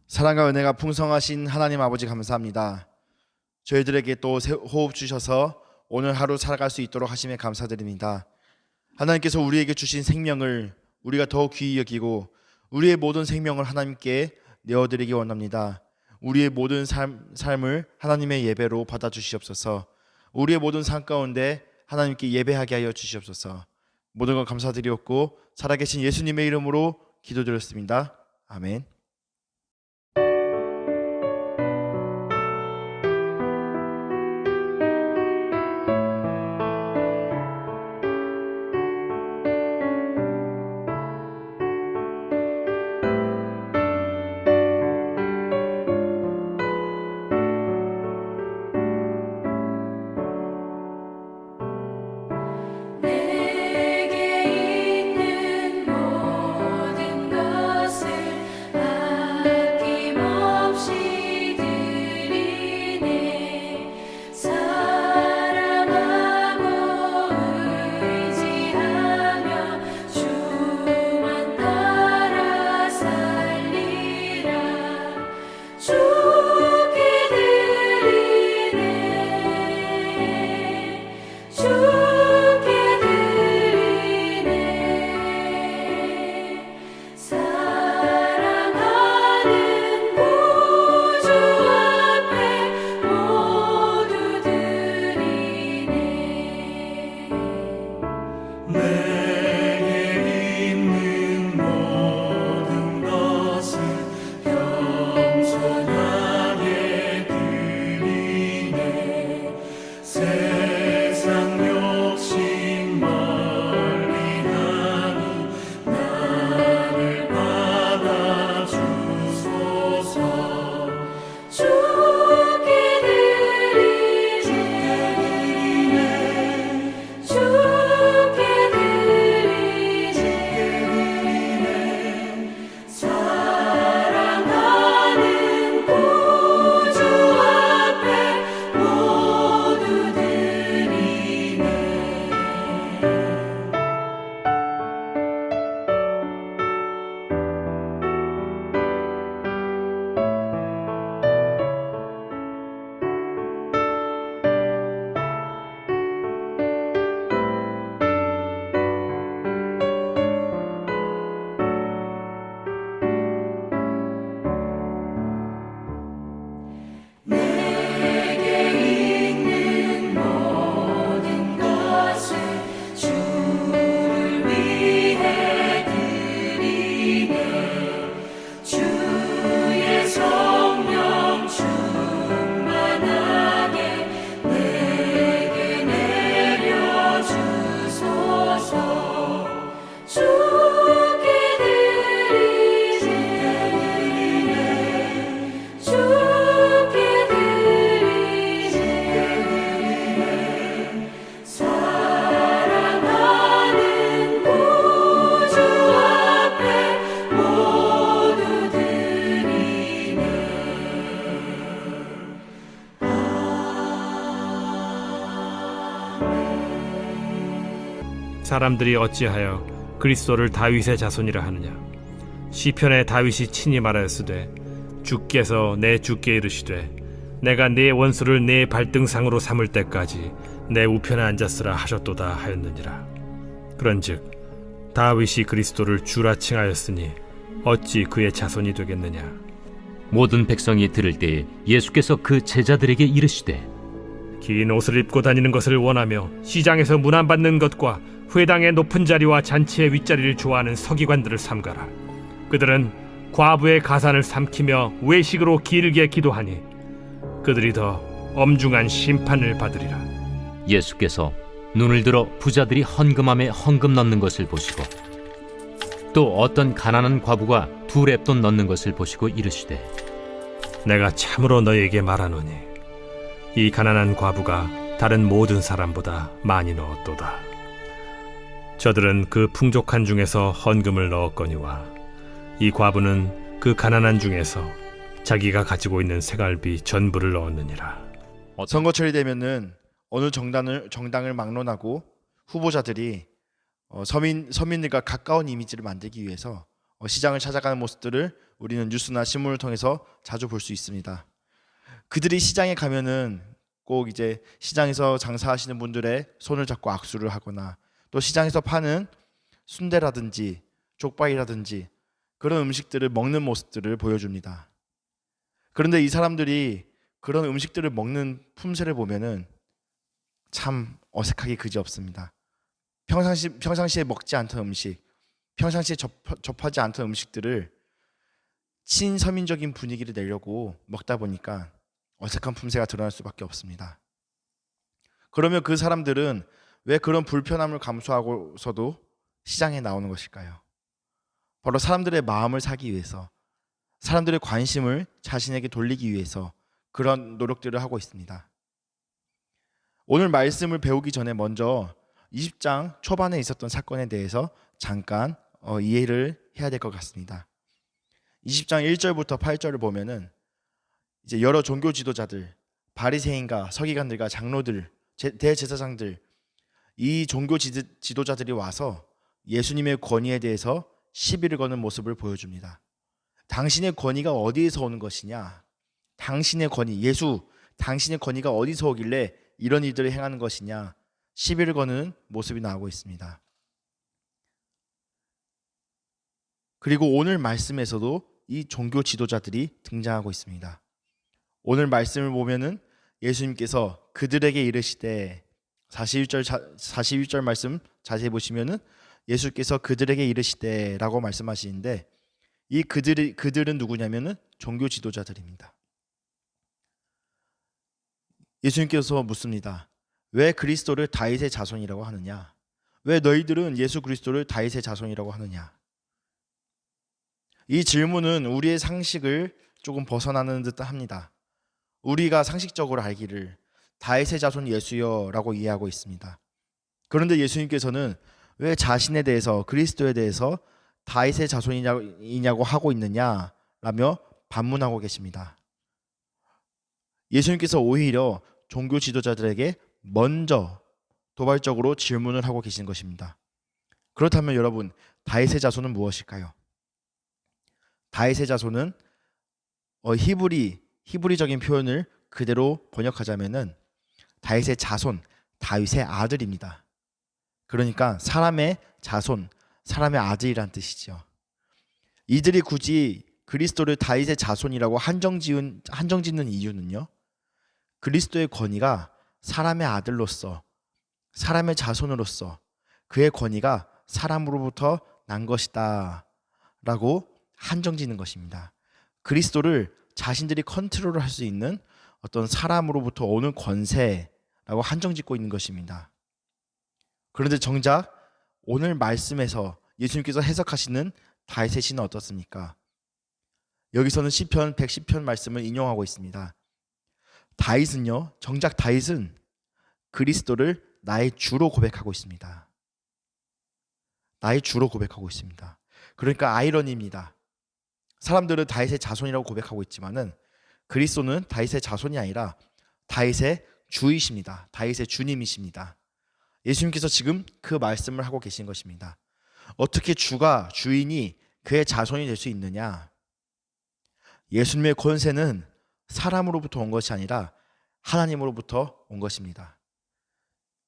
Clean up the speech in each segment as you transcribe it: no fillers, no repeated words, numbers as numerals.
사랑과 은혜가 풍성하신 하나님 아버지 감사합니다. 저희들에게 또 호흡 주셔서 오늘 하루 살아갈 수 있도록 하심에 감사드립니다. 하나님께서 우리에게 주신 생명을 우리가 더욱 귀히 여기고 우리의 모든 생명을 하나님께 내어드리기 원합니다. 우리의 모든 삶을 하나님의 예배로 받아주시옵소서. 우리의 모든 삶 가운데 하나님께 예배하게 하여 주시옵소서. 모든 것 감사드리옵고 살아계신 예수님의 이름으로 기도드렸습니다. 아멘. 사람들이 어찌하여 그리스도를 다윗의 자손이라 하느냐. 시편에 다윗이 친히 말하였으되 주께서 내 주께 이르시되 내가 네 원수를 네 발등상으로 삼을 때까지 내 우편에 앉았으라 하셨도다 하였느니라. 그런즉 다윗이 그리스도를 주라 칭하였으니 어찌 그의 자손이 되겠느냐. 모든 백성이 들을 때에 예수께서 그 제자들에게 이르시되 긴 옷을 입고 다니는 것을 원하며 시장에서 문안받는 것과 회당의 높은 자리와 잔치의 윗자리를 좋아하는 서기관들을 삼가라. 그들은 과부의 가산을 삼키며 외식으로 길게 기도하니 그들이 더 엄중한 심판을 받으리라. 예수께서 눈을 들어 부자들이 헌금함에 헌금 넣는 것을 보시고 또 어떤 가난한 과부가 2렙돈 넣는 것을 보시고 이르시되 내가 참으로 너희에게 말하노니 이 가난한 과부가 다른 모든 사람보다 많이 넣었도다. 저들은 그 풍족한 중에서 헌금을 넣었거니와 이 과부는 그 가난한 중에서 자기가 가지고 있는 생활비 전부를 넣었느니라. 선거철이 되면은 어느 정당을 막론하고 후보자들이 서민들과 가까운 이미지를 만들기 위해서 시장을 찾아가는 모습들을 우리는 뉴스나 신문을 통해서 자주 볼 수 있습니다. 그들이 시장에 가면은 꼭 이제 시장에서 장사하시는 분들의 손을 잡고 악수를 하거나 또 시장에서 파는 순대라든지 족발이라든지 그런 음식들을 먹는 모습들을 보여줍니다. 그런데 이 사람들이 그런 음식들을 먹는 품새를 보면은 참 어색하기 그지없습니다. 평상시에 먹지 않던 음식, 평상시에 접하지 않던 음식들을 친서민적인 분위기를 내려고 먹다 보니까 어색한 품새가 드러날 수밖에 없습니다. 그러면 그 사람들은 왜 그런 불편함을 감수하고서도 시장에 나오는 것일까요? 바로 사람들의 마음을 사기 위해서, 사람들의 관심을 자신에게 돌리기 위해서 그런 노력들을 하고 있습니다. 오늘 말씀을 배우기 전에 먼저 20장 초반에 있었던 사건에 대해서 잠깐 이해를 해야 될 것 같습니다. 20장 1절부터 8절을 보면은 이제 여러 종교 지도자들, 바리새인과 서기관들과 장로들, 대제사장들, 이 종교 지도자들이 와서 예수님의 권위에 대해서 시비를 거는 모습을 보여줍니다. 당신의 권위가 어디에서 오는 것이냐? 당신의 권위, 당신의 권위가 어디서 오길래 이런 일들을 행하는 것이냐? 시비를 거는 모습이 나오고 있습니다. 그리고 오늘 말씀에서도 이 종교 지도자들이 등장하고 있습니다. 오늘 말씀을 보면은 예수님께서 그들에게 이르시되 41절 말씀 자세히 보시면은 예수께서 그들에게 이르시되라고 말씀하시는데 이 그들은 누구냐면은 종교 지도자들입니다. 예수님께서 묻습니다. 왜 그리스도를 다윗의 자손이라고 하느냐? 왜 너희들은 예수 그리스도를 다윗의 자손이라고 하느냐? 이 질문은 우리의 상식을 조금 벗어나는 듯 합니다. 우리가 상식적으로 알기를 다윗의 자손 예수여라고 이해하고 있습니다. 그런데 예수님께서는 왜 자신에 대해서, 그리스도에 대해서 다윗의 자손이냐고 하고 있느냐라며 반문하고 계십니다. 예수님께서 오히려 종교 지도자들에게 먼저 도발적으로 질문을 하고 계신 것입니다. 그렇다면 여러분, 다윗의 자손은 무엇일까요? 다윗의 자손은 히브리적인 표현을 그대로 번역하자면은 다윗의 자손, 다윗의 아들입니다. 그러니까 사람의 자손, 사람의 아들이란 뜻이죠. 이들이 굳이 그리스도를 다윗의 자손이라고 한정짓는 이유는요, 그리스도의 권위가 사람의 아들로서, 사람의 자손으로서 그의 권위가 사람으로부터 난 것이다 라고 한정짓는 것입니다. 그리스도를 자신들이 컨트롤을 할 수 있는 어떤 사람으로부터 오는 권세라고 한정짓고 있는 것입니다. 그런데 정작 오늘 말씀에서 예수님께서 해석하시는 다윗의 시는 어떻습니까? 여기서는 시편 110편 말씀을 인용하고 있습니다. 다윗은요, 정작 다윗은 그리스도를 나의 주로 고백하고 있습니다. 나의 주로 고백하고 있습니다. 그러니까 아이러니입니다. 사람들은 다윗의 자손이라고 고백하고 있지만은 그리스도는 다윗의 자손이 아니라 다윗의 주이십니다. 다윗의 주님이십니다. 예수님께서 지금 그 말씀을 하고 계신 것입니다. 어떻게 주인이 그의 자손이 될 수 있느냐? 예수님의 권세는 사람으로부터 온 것이 아니라 하나님으로부터 온 것입니다.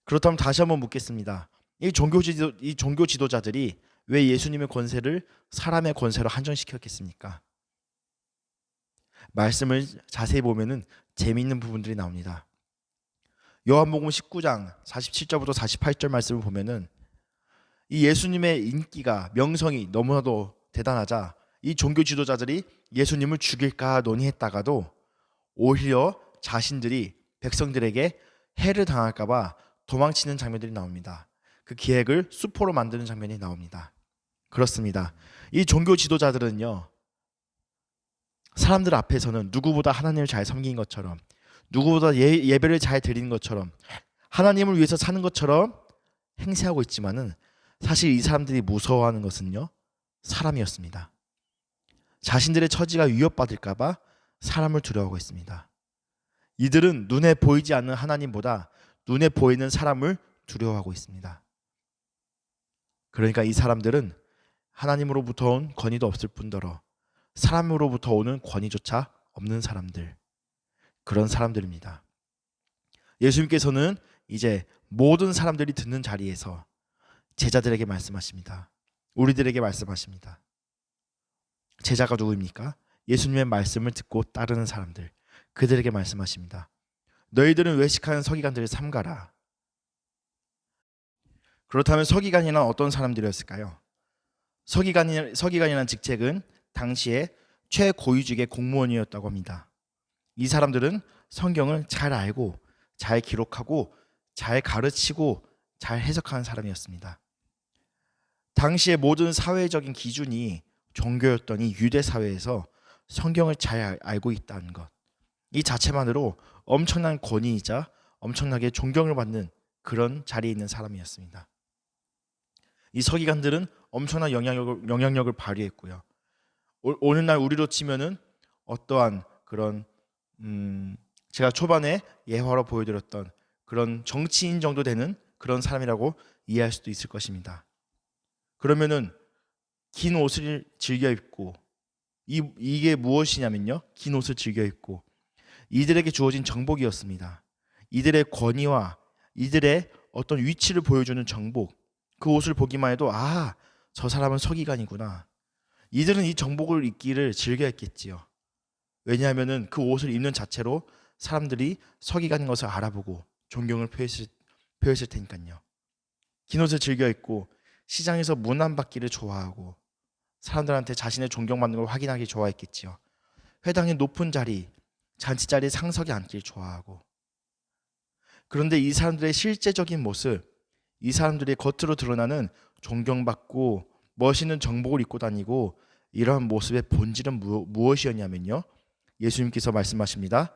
그렇다면 다시 한번 묻겠습니다. 이 종교 지도자들이 왜 예수님의 권세를 사람의 권세로 한정시켰겠습니까? 말씀을 자세히 보면은 재미있는 부분들이 나옵니다. 요한복음 19장 47절부터 48절 말씀을 보면은 이 예수님의 인기가, 명성이 너무나도 대단하자 이 종교 지도자들이 예수님을 죽일까 논의했다가도 오히려 자신들이 백성들에게 해를 당할까 봐 도망치는 장면들이 나옵니다. 그 기획을 수포로 만드는 장면이 나옵니다. 그렇습니다. 이 종교 지도자들은요, 사람들 앞에서는 누구보다 하나님을 잘 섬긴 것처럼, 누구보다 예배를 잘 드리는 것처럼, 하나님을 위해서 사는 것처럼 행세하고 있지만은 사실 이 사람들이 무서워하는 것은요, 사람이었습니다. 자신들의 처지가 위협받을까 봐 사람을 두려워하고 있습니다. 이들은 눈에 보이지 않는 하나님보다 눈에 보이는 사람을 두려워하고 있습니다. 그러니까 이 사람들은 하나님으로부터 온 권위도 없을 뿐더러 사람으로부터 오는 권위조차 없는 사람들, 그런 사람들입니다. 예수님께서는 이제 모든 사람들이 듣는 자리에서 제자들에게 말씀하십니다. 우리들에게 말씀하십니다. 제자가 누구입니까? 예수님의 말씀을 듣고 따르는 사람들, 그들에게 말씀하십니다. 너희들은 외식하는 서기관들을 삼가라. 그렇다면 서기관이란 어떤 사람들이었을까요? 서기관이라는 직책은 당시에 최고위직의 공무원이었다고 합니다. 이 사람들은 성경을 잘 알고 잘 기록하고 잘 가르치고 잘 해석하는 사람이었습니다. 당시의 모든 사회적인 기준이 종교였던 이 유대 사회에서 성경을 잘 알고 있다는 것, 이 자체만으로 엄청난 권위이자 엄청나게 존경을 받는 그런 자리에 있는 사람이었습니다. 이 서기관들은 엄청난 영향력을 발휘했고요. 오늘날 우리로 치면은 어떠한 그런 제가 초반에 예화로 보여드렸던 그런 정치인 정도 되는 그런 사람이라고 이해할 수도 있을 것입니다. 그러면은 긴 옷을 즐겨 입고 이게 무엇이냐면요, 긴 옷을 즐겨 입고 이들에게 주어진 정복이었습니다. 이들의 권위와 이들의 어떤 위치를 보여주는 정복, 그 옷을 보기만 해도 저 사람은 서기관이구나. 이들은 이 정복을 입기를 즐겨했겠지요. 왜냐하면은 그 옷을 입는 자체로 사람들이 서기관인 것을 알아보고 존경을 표했을 테니까요. 긴 옷을 즐겨 입고 시장에서 문안받기를 좋아하고 사람들한테 자신의 존경받는 걸 확인하기 좋아했겠지요. 회당의 높은 자리, 잔치 자리에 상석에 앉길 좋아하고. 그런데 이 사람들의 실제적인 모습, 이 사람들의 겉으로 드러나는 존경받고 멋있는 정복을 입고 다니고 이러한 모습의 본질은 무엇이었냐면요, 예수님께서 말씀하십니다.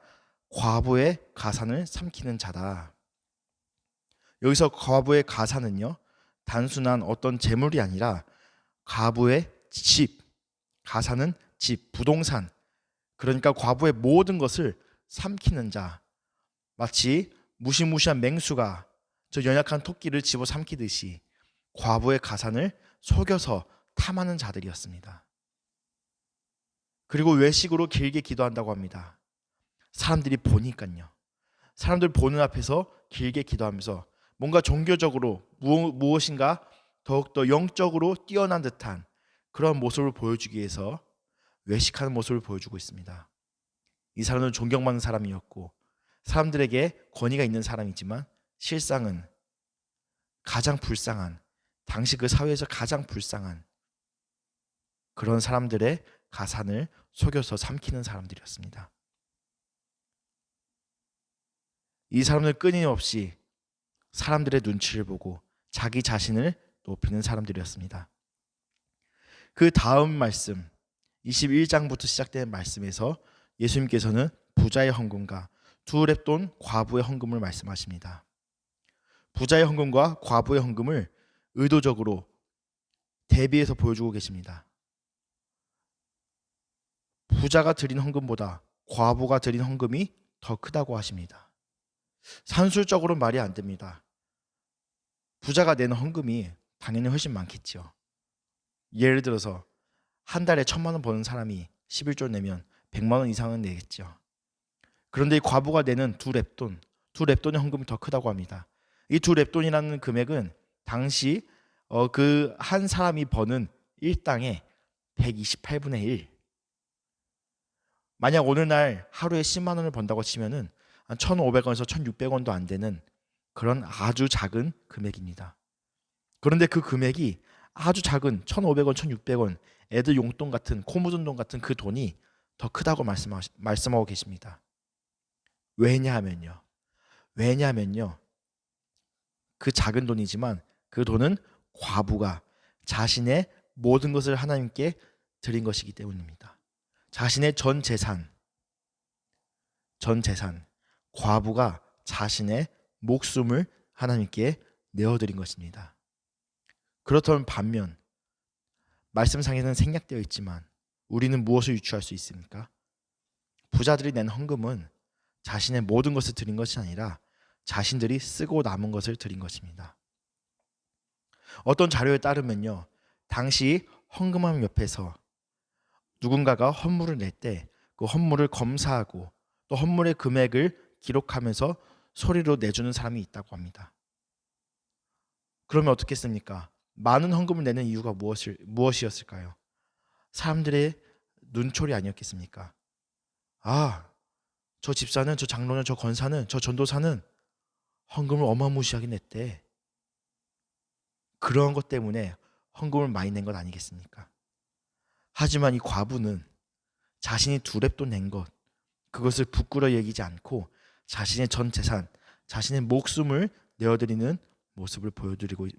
과부의 가산을 삼키는 자다. 여기서 과부의 가산은요, 단순한 어떤 재물이 아니라 과부의 집, 가산은 집, 부동산, 그러니까 과부의 모든 것을 삼키는 자, 마치 무시무시한 맹수가 저 연약한 토끼를 집어 삼키듯이 과부의 가산을 속여서 탐하는 자들이었습니다. 그리고 외식으로 길게 기도한다고 합니다. 사람들이 보니까요. 사람들 보는 앞에서 길게 기도하면서 뭔가 종교적으로 무엇인가 더욱더 영적으로 뛰어난 듯한 그런 모습을 보여주기 위해서 외식하는 모습을 보여주고 있습니다. 이 사람은 존경받는 사람이었고 사람들에게 권위가 있는 사람이지만 실상은 가장 불쌍한, 당시 그 사회에서 가장 불쌍한 그런 사람들의 가산을 속여서 삼키는 사람들이었습니다. 이 사람들 끊임없이 사람들의 눈치를 보고 자기 자신을 높이는 사람들이었습니다. 그 다음 말씀 21장부터 시작된 말씀에서 예수님께서는 부자의 헌금과 두 렙돈 과부의 헌금을 말씀하십니다. 부자의 헌금과 과부의 헌금을 의도적으로 대비해서 보여주고 계십니다. 부자가 드린 헌금보다 과부가 드린 헌금이 더 크다고 하십니다. 산술적으로 말이 안 됩니다. 부자가 내는 헌금이 당연히 훨씬 많겠죠. 예를 들어서 한 달에 1,000만 원 버는 사람이 11조 내면 100만 원 이상은 내겠죠. 그런데 이 과부가 내는 두 렙돈의 헌금이 더 크다고 합니다. 이 두 렙돈이라는 금액은 당시 그 한 사람이 버는 일당의 128분의 1. 만약 오늘날 하루에 10만 원을 번다고 치면은 한 1,500원에서 1,600원도 안 되는 그런 아주 작은 금액입니다. 그런데 그 금액이 아주 작은 1,500원, 1,600원, 애들 용돈 같은, 코 묻은 돈 같은 그 돈이 더 크다고 말씀하고 계십니다. 왜냐하면요. 그 작은 돈이지만 그 돈은 과부가 자신의 모든 것을 하나님께 드린 것이기 때문입니다. 자신의 전 재산, 과부가 자신의 목숨을 하나님께 내어드린 것입니다. 그렇다면 반면 말씀상에는 생략되어 있지만 우리는 무엇을 유추할 수 있습니까? 부자들이 낸 헌금은 자신의 모든 것을 드린 것이 아니라 자신들이 쓰고 남은 것을 드린 것입니다. 어떤 자료에 따르면요, 당시 헌금함 옆에서 누군가가 헌물을 낼 때 그 헌물을 검사하고 또 헌물의 금액을 기록하면서 소리로 내주는 사람이 있다고 합니다. 그러면 어떻겠습니까? 많은 헌금을 내는 이유가 무엇이었을까요? 사람들의 눈초리 아니었겠습니까? 아, 저 집사는, 저 장로는, 저 권사는, 저 전도사는 헌금을 어마무시하게 냈대. 그런 것 때문에 헌금을 많이 낸 것 아니겠습니까? 하지만 이 과부는 자신이 2렙돈 낸 것, 그것을 부끄러워 여기지 않고 자신의 전 재산, 자신의 목숨을 내어드리는 모습을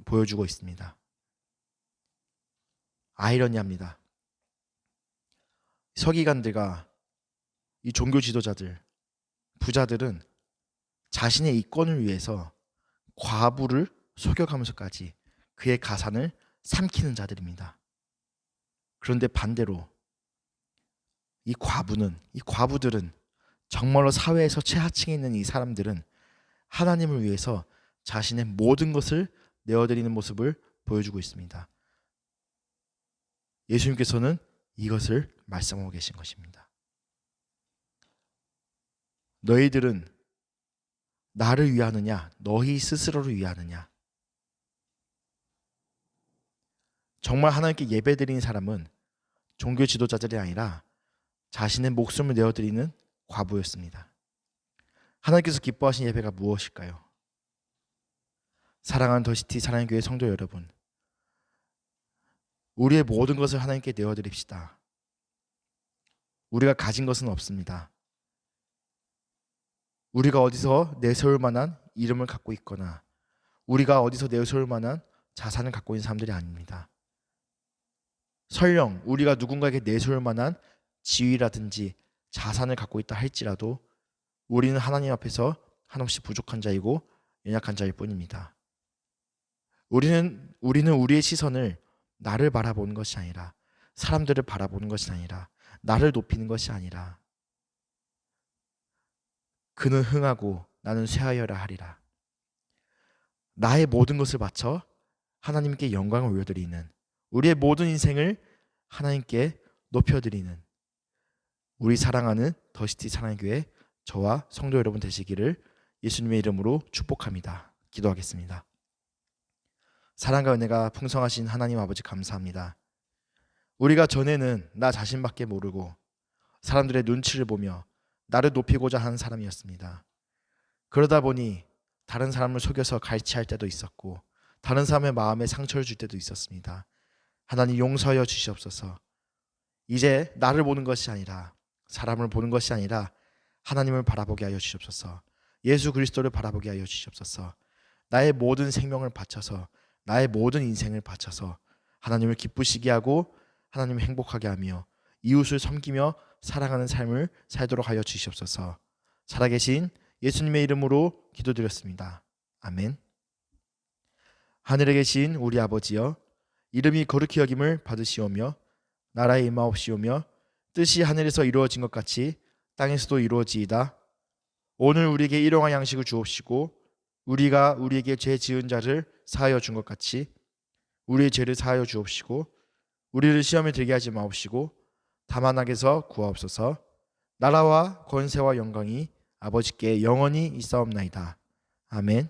보여주고 있습니다. 아이러니합니다. 서기관들과 이 종교 지도자들, 부자들은 자신의 이권을 위해서 과부를 속여가면서까지 그의 가산을 삼키는 자들입니다. 그런데 반대로 이 과부들은 정말로 사회에서 최하층에 있는 이 사람들은 하나님을 위해서 자신의 모든 것을 내어드리는 모습을 보여주고 있습니다. 예수님께서는 이것을 말씀하고 계신 것입니다. 너희들은 나를 위하느냐, 너희 스스로를 위하느냐? 정말 하나님께 예배드리는 사람은 종교 지도자들이 아니라 자신의 목숨을 내어드리는 과부였습니다. 하나님께서 기뻐하신 예배가 무엇일까요? 사랑하는 더시티 사랑의 교회 성도 여러분, 우리의 모든 것을 하나님께 내어드립시다. 우리가 가진 것은 없습니다. 우리가 어디서 내세울 만한 이름을 갖고 있거나 우리가 어디서 내세울 만한 자산을 갖고 있는 사람들이 아닙니다. 설령 우리가 누군가에게 내세울 만한 지위라든지 자산을 갖고 있다 할지라도 우리는 하나님 앞에서 한없이 부족한 자이고 연약한 자일 뿐입니다. 우리는 우리의 시선을 나를 바라보는 것이 아니라 사람들을 바라보는 것이 아니라 나를 높이는 것이 아니라 그는 흥하고 나는 쇠하여라 하리라. 나의 모든 것을 바쳐 하나님께 영광을 올려드리는, 우리의 모든 인생을 하나님께 높여드리는 우리 사랑하는 더시티 사랑의 교회 저와 성도 여러분 되시기를 예수님의 이름으로 축복합니다. 기도하겠습니다. 사랑과 은혜가 풍성하신 하나님 아버지 감사합니다. 우리가 전에는 나 자신밖에 모르고 사람들의 눈치를 보며 나를 높이고자 하는 사람이었습니다. 그러다 보니 다른 사람을 속여서 갈취할 때도 있었고 다른 사람의 마음에 상처를 줄 때도 있었습니다. 하나님 용서하여 주시옵소서. 이제 나를 보는 것이 아니라 사람을 보는 것이 아니라 하나님을 바라보게 하여 주시옵소서. 예수 그리스도를 바라보게 하여 주시옵소서. 나의 모든 생명을 바쳐서 나의 모든 인생을 바쳐서 하나님을 기쁘시게 하고 하나님을 행복하게 하며 이웃을 섬기며 사랑하는 삶을 살도록 하여 주시옵소서. 살아계신 예수님의 이름으로 기도드렸습니다. 아멘. 하늘에 계신 우리 아버지여, 이름이 거룩히 여김을 받으시오며 나라의 임하옵시오며 뜻이 하늘에서 이루어진 것 같이 땅에서도 이루어지이다. 오늘 우리에게 일용할 양식을 주옵시고 우리가 우리에게 죄 지은 자를 사하여 준 것 같이 우리의 죄를 사하여 주옵시고 우리를 시험에 들게 하지 마옵시고 다만 악에서 구하옵소서. 나라와 권세와 영광이 아버지께 영원히 있사옵나이다. 아멘.